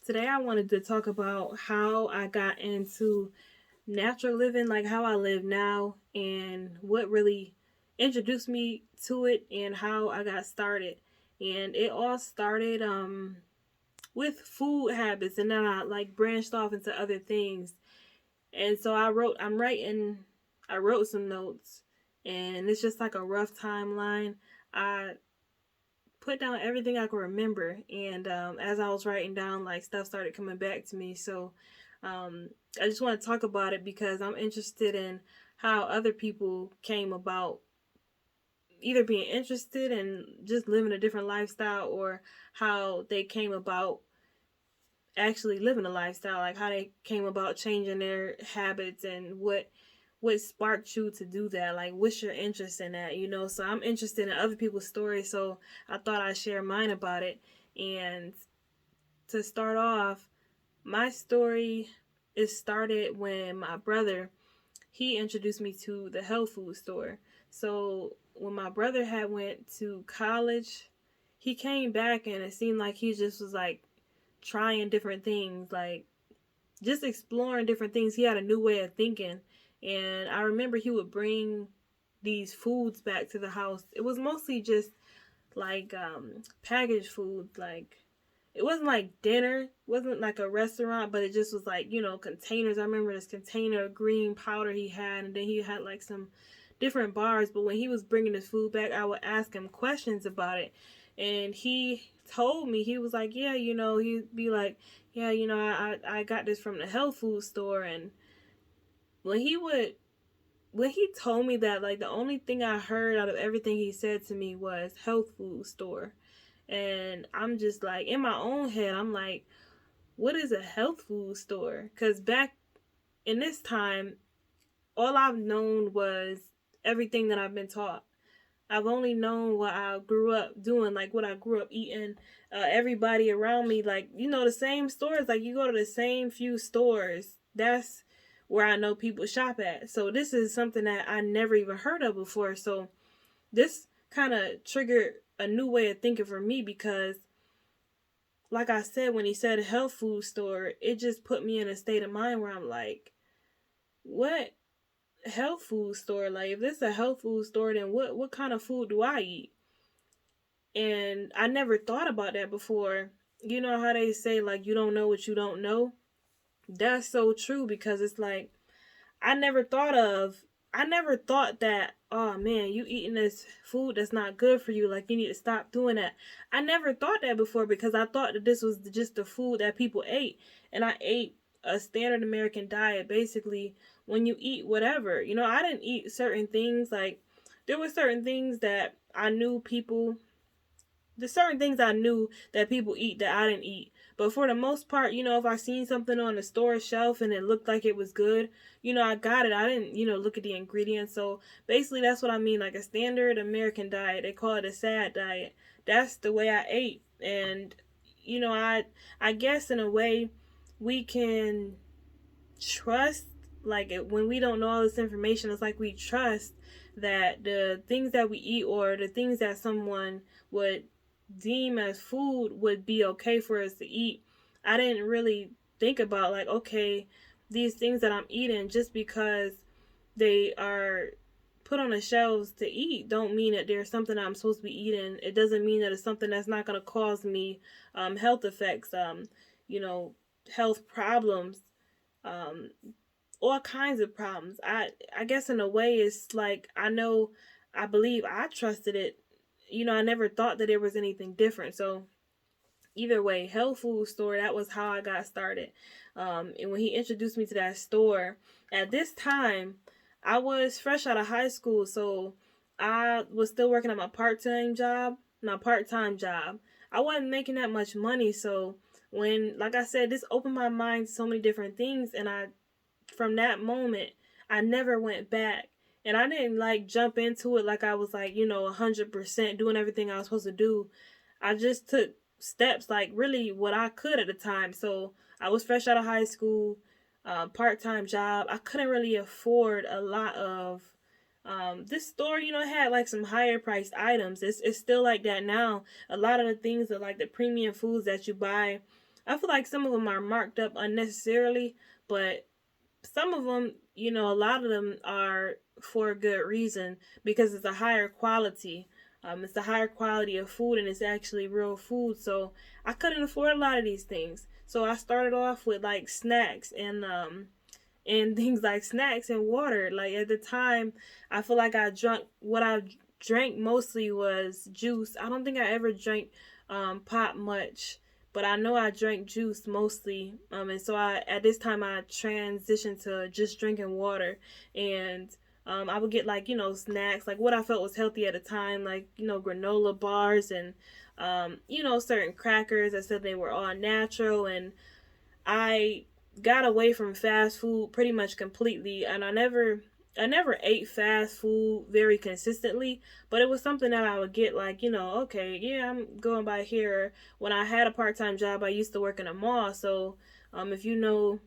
Today I wanted to talk about how I got into natural living, like how I live now, and what really introduced me to it and how I got started. And it all started with food habits, and then I like branched off into other things. And so I wrote some notes, and it's just like a rough timeline. I put down everything I could remember, and as I was writing down, like stuff started coming back to me. So I just want to talk about it because I'm interested in how other people came about either being interested in just living a different lifestyle, or how they came about actually living a lifestyle, like how they came about changing their habits, and what sparked you to do that, like what's your interest in that, so I'm interested in other people's stories, so I thought I'd share mine about it. And to start off, my story is started when my brother, he introduced me to the health food store. So when my brother had went to college, he came back and it seemed like he just was like trying different things, like just exploring different things. He had a new way of thinking. And I remember he would bring these foods back to the house. It was mostly just like packaged food. Like it wasn't like dinner, it wasn't like a restaurant, but it just was like, containers. I remember this container of green powder he had, and then he had like some different bars. But when he was bringing his food back, I would ask him questions about it. And he told me, he was like, yeah, he'd be like, yeah, I got this from the health food store. And when he would, when he told me that, like the only thing I heard out of everything he said to me was health food store. And I'm just like, in my own head, I'm like, what is a health food store? Because back in this time, all I've known was everything that I've been taught. I've only known what I grew up doing, like what I grew up eating. Everybody around me, like, the same stores, like you go to the same few stores. That's where I know people shop at. So this is something that I never even heard of before. So this kind of triggered a new way of thinking for me because, like I said, when he said health food store, it just put me in a state of mind where I'm like, what health food store? Like, if this is a health food store, then what kind of food do I eat? And I never thought about that before. You know how they say, like, you don't know what you don't know? That's so true because it's like, I never thought of, I never thought that, oh man, you eating this food that's not good for you, like you need to stop doing that. I never thought that before because I thought that this was just the food that people ate. And I ate a standard American diet, basically, when you eat whatever. I didn't eat certain things, like, there were certain things that I knew people there's certain things I knew that people eat that I didn't eat. But for the most part, if I seen something on the store shelf and it looked like it was good, I got it. I didn't, look at the ingredients. So basically, that's what I mean. Like a standard American diet, they call it a sad diet. That's the way I ate. And, I guess in a way, we can trust, like when we don't know all this information, it's like we trust that the things that we eat, or the things that someone would deem as food, would be okay for us to eat. I didn't really think about, like, okay, these things that I'm eating, just because they are put on the shelves to eat, don't mean that there's something I'm supposed to be eating. It doesn't mean that it's something that's not going to cause me health effects, you know health problems, um, all kinds of problems. I guess in a way it's like, I believe I trusted it. I never thought that there was anything different. So either way, health food store, that was how I got started. And when he introduced me to that store, at this time I was fresh out of high school, so I was still working at my part-time job. I wasn't making that much money, so when, like I said, this opened my mind to so many different things, and from that moment, I never went back. And I didn't like jump into it like I was like, 100% doing everything I was supposed to do. I just took steps, like really what I could at the time. So I was fresh out of high school, part time job. I couldn't really afford a lot of. This store, had like some higher priced items. It's still like that now. A lot of the things are like the premium foods that you buy. I feel like some of them are marked up unnecessarily, but some of them, a lot of them are for a good reason because it's a higher quality. It's a higher quality of food and it's actually real food. So I couldn't afford a lot of these things. So I started off with like snacks and things like snacks and water. Like at the time, I feel like what I drank mostly was juice. I don't think I ever drank pop much, but I know I drank juice mostly. And so at this time I transitioned to just drinking water, and I would get like snacks, like what I felt was healthy at the time, like granola bars and certain crackers. I said they were all natural, and I got away from fast food pretty much completely, and I never ate fast food very consistently, but it was something that I would get like, okay, yeah, I'm going by here. When I had a part-time job, I used to work in a mall, so if you know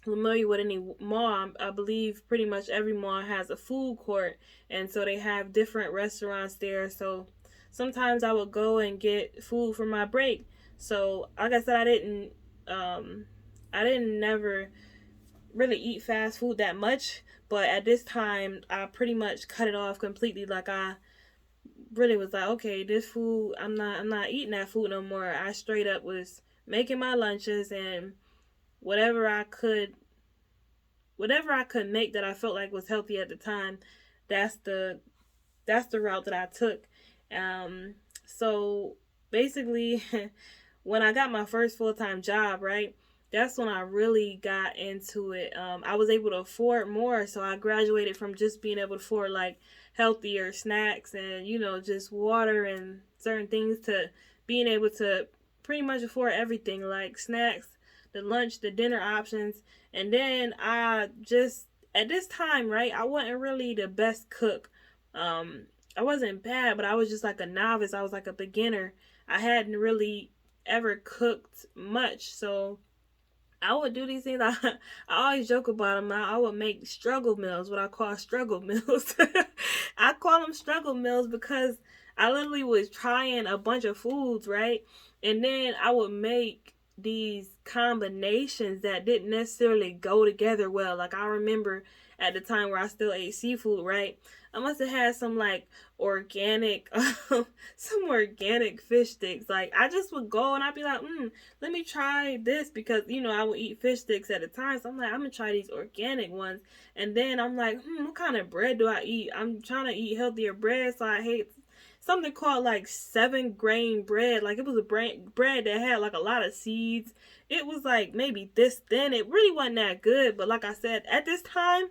familiar with any mall, I believe pretty much every mall has a food court, and so they have different restaurants there. So sometimes I would go and get food for my break. So like I said, um, I didn't never really eat fast food that much, but at this time I pretty much cut it off completely. Like I really was like, okay, this food, I'm not eating that food no more. I straight up was making my lunches and whatever I could whatever I could make that I felt like was healthy at the time, that's the that's the route that I took. So basically, when I got my first full time job, right, that's when I really got into it. I was able to afford more, so I graduated from just being able to afford like healthier snacks and just water and certain things to being able to pretty much afford everything like snacks, the lunch, the dinner options, and then I just at this time, right, I wasn't really the best cook. Um, I wasn't bad, but I was just like a novice. I was like a beginner. I hadn't really ever cooked much, so I would do these things. I always joke about them. I would make struggle meals, what I call struggle meals. I call them struggle meals because I literally was trying a bunch of foods, right? And then I would make these combinations that didn't necessarily go together well. Like I remember at the time where I still ate seafood, right? I must have had some like organic, some organic fish sticks. Like I just would go and I'd be like, let me try this because I would eat fish sticks at a time. So I'm like, I'm gonna try these organic ones, and then I'm like, what kind of bread do I eat? I'm trying to eat healthier bread, so I hate something called like 7 grain bread. Like it was a bread that had like a lot of seeds. It was like maybe this thin. It really wasn't that good. But like I said, at this time,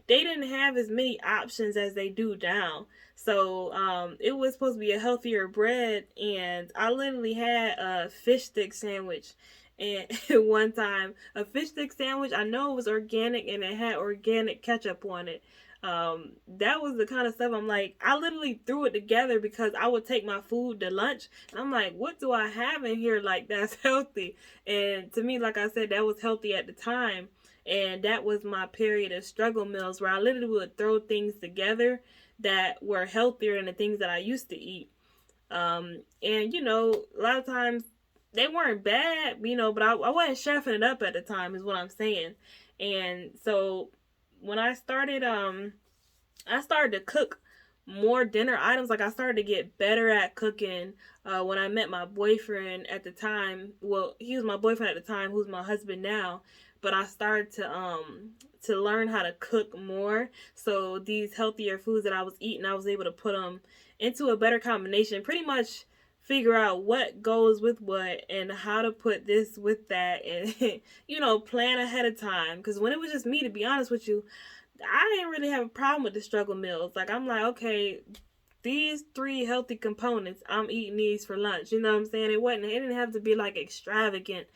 they didn't have as many options as they do now. So it was supposed to be a healthier bread, and I literally had a fish stick sandwich. And one time, a fish stick sandwich, I know it was organic and it had organic ketchup on it. That was the kind of stuff I'm like, I literally threw it together because I would take my food to lunch, and I'm like, what do I have in here like that's healthy? And to me, like I said, that was healthy at the time. And that was my period of struggle meals where I literally would throw things together that were healthier than the things that I used to eat. And a lot of times they weren't bad, but I wasn't chefing it up at the time, is what I'm saying. And so when I started to cook more dinner items. Like I started to get better at cooking when I met my boyfriend at the time. Well, he was my boyfriend at the time, who's my husband now. But I started to learn how to cook more. So these healthier foods that I was eating, I was able to put them into a better combination. Pretty much figure out what goes with what and how to put this with that, and plan ahead of time. Because when it was just me, to be honest with you, I didn't really have a problem with the struggle meals. Like I'm like, okay, these 3 healthy components, I'm eating these for lunch. You know what I'm saying? It didn't have to be like extravagant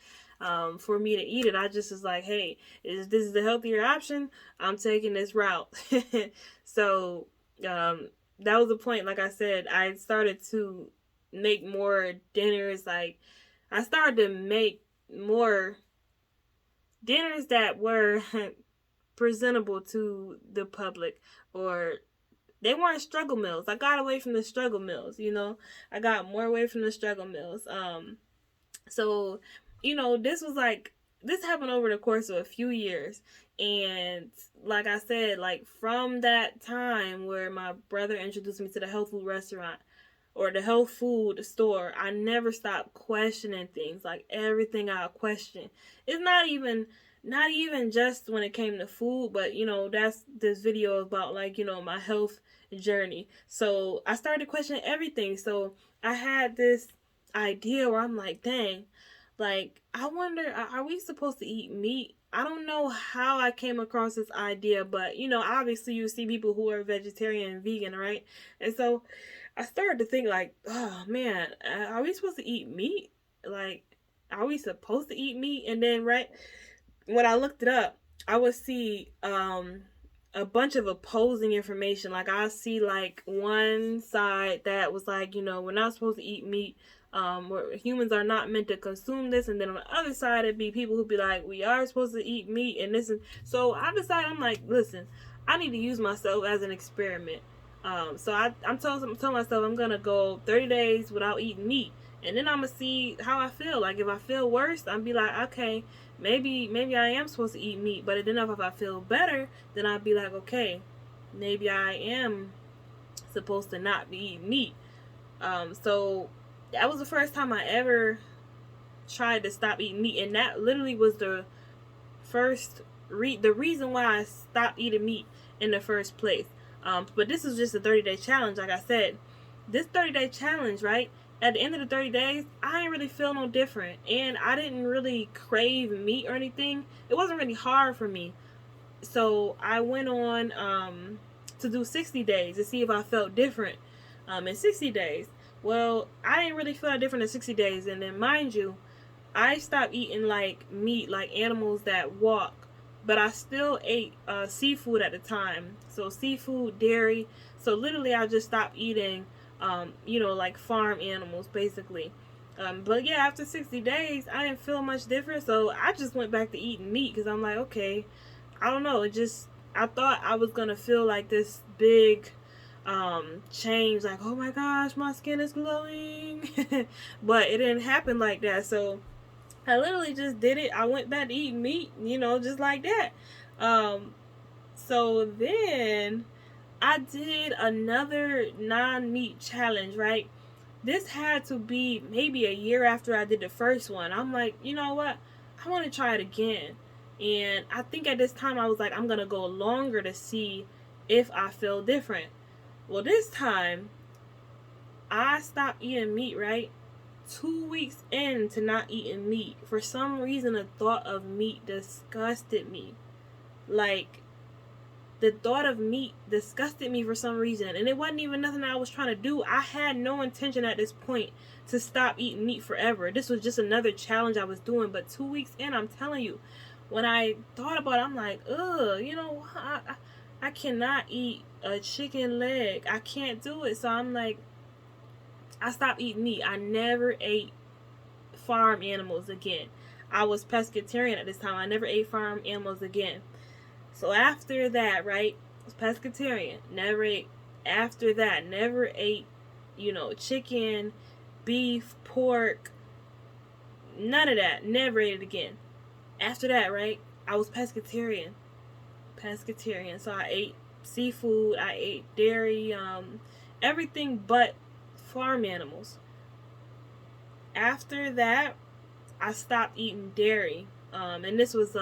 for me to eat it. I just was like, hey, this is the healthier option? I'm taking this route. So that was the point. Like I said, I started to make more dinners. Like I started to make more dinners that were presentable to the public, or they weren't struggle meals. I got away from the struggle meals. I got more away from the struggle meals. So this happened over the course of a few years. And like I said, like from that time where my brother introduced me to the health food restaurant or the health food store, I never stopped questioning things. Like everything I question. It's not even just when it came to food, but that's this video about, like, my health journey. So I started questioning everything. So I had this idea where I'm like, dang, like, I wonder, are we supposed to eat meat? I don't know how I came across this idea, but obviously you see people who are vegetarian and vegan, right? And so I started to think, like, oh man, are we supposed to eat meat? Like, are we supposed to eat meat? And then, right when I looked it up, I would see a bunch of opposing information. Like, I see like one side that was like, we're not supposed to eat meat. Where humans are not meant to consume this, and then on the other side it'd be people who'd be like, we are supposed to eat meat, and this. And so I decided, I'm like, listen, I need to use myself as an experiment. So I'm telling myself I'm gonna go 30 days without eating meat, and then I'm gonna see how I feel. Like, if I feel worse, I'm be like, okay, maybe I am supposed to eat meat. But then if I feel better, then I'd be like, okay, maybe I am supposed to not be eating meat. So that was the first time I ever tried to stop eating meat, and that literally was the first the reason why I stopped eating meat in the first place. But this is just a 30-day challenge, like I said. This 30-day challenge, right? At the end of the 30 days, I didn't really feel no different, and I didn't really crave meat or anything. It wasn't really hard for me. So I went on to do 60 days to see if I felt different in 60 days. Well, I didn't really feel different in 60 days. And then, mind you, I stopped eating like meat, like animals that walk, but I still ate seafood at the time. So seafood, dairy. So literally, I just stopped eating, like farm animals, basically. But yeah, after 60 days, I didn't feel much different. So I just went back to eating meat because I'm like, okay, I don't know. I thought I was gonna feel like this big change, like, oh my gosh, my skin is glowing. But it didn't happen like that. So I literally just did it. I went back to eating meat, just like that. Um, so then I did another non-meat challenge, right? This had to be maybe a year after I did the first one. I'm like, you know what? I want to try it again. And I think at this time I was like, I'm going to go longer to see if I feel different. Well, this time I stopped eating meat, right? 2 weeks into not eating meat, for some reason, the thought of meat disgusted me. Like, the thought of meat disgusted me for some reason. And it wasn't even nothing I was trying to do. I had no intention at this point to stop eating meat forever. This was just another challenge I was doing. But 2 weeks in, I'm telling you, when I thought about it, I'm like, ugh, I cannot eat a chicken leg. I can't do it. So I'm like, I stopped eating meat. I never ate farm animals again. I was pescatarian at this time. I never ate farm animals again. So after that, right, I was pescatarian. Never ate. After that, never ate, chicken, beef, pork, none of that. Never ate it again. After that, right, I was pescatarian. Pescatarian. So I ate seafood. I ate dairy. Everything but farm animals. After that, I stopped eating dairy. And this was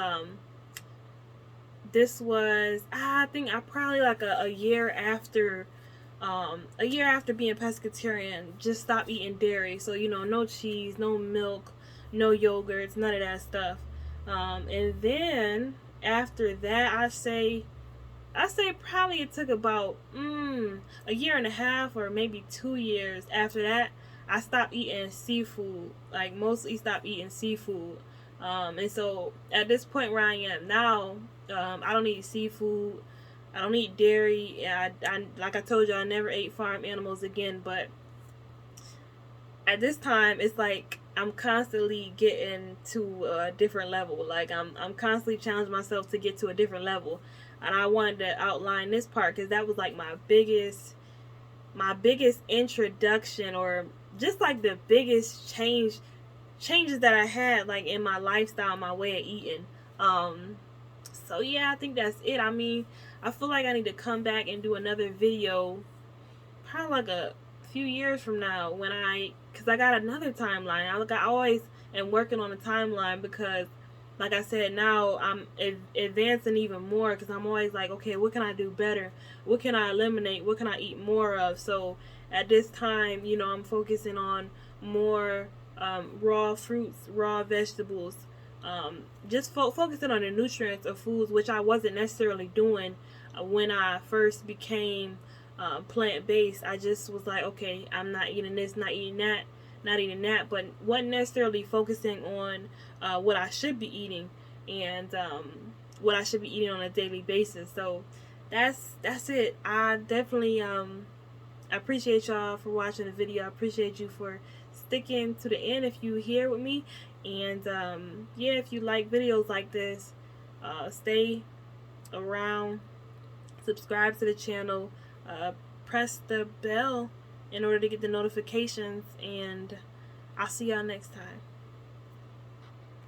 I think I probably like a year after being pescatarian, just stopped eating dairy. So no cheese, no milk, no yogurts, none of that stuff. And then after that, I say probably it took about a year and a half or maybe 2 years after that. I stopped eating seafood, like mostly stopped eating seafood. And so at this point where I am now, I don't eat seafood. I don't eat dairy. I like I told you, I never ate farm animals again. But at this time, it's like I'm constantly getting to a different level. Like I'm constantly challenging myself to get to a different level. And I wanted to outline this part because that was like my biggest introduction, or just like the biggest change changes that I had like in my lifestyle, my way of eating. So yeah, I think that's it. I mean, I feel like I need to come back and do another video probably like a few years from now when because I got another timeline. I always am working on a timeline because, like I said, now I'm advancing even more because I'm always like, okay, what can I do better? What can I eliminate? What can I eat more of? So at this time, I'm focusing on more raw fruits, raw vegetables, just focusing on the nutrients of foods, which I wasn't necessarily doing when I first became plant based. I just was like, okay, I'm not eating this, not eating that, not eating that, but wasn't necessarily focusing on what I should be eating and what I should be eating on a daily basis. So that's it. I definitely I appreciate y'all for watching the video. I appreciate you for sticking to the end if you here with me. And yeah, if you like videos like this, stay around, subscribe to the channel, uh, press the bell in order to get the notifications, and I'll see y'all next time.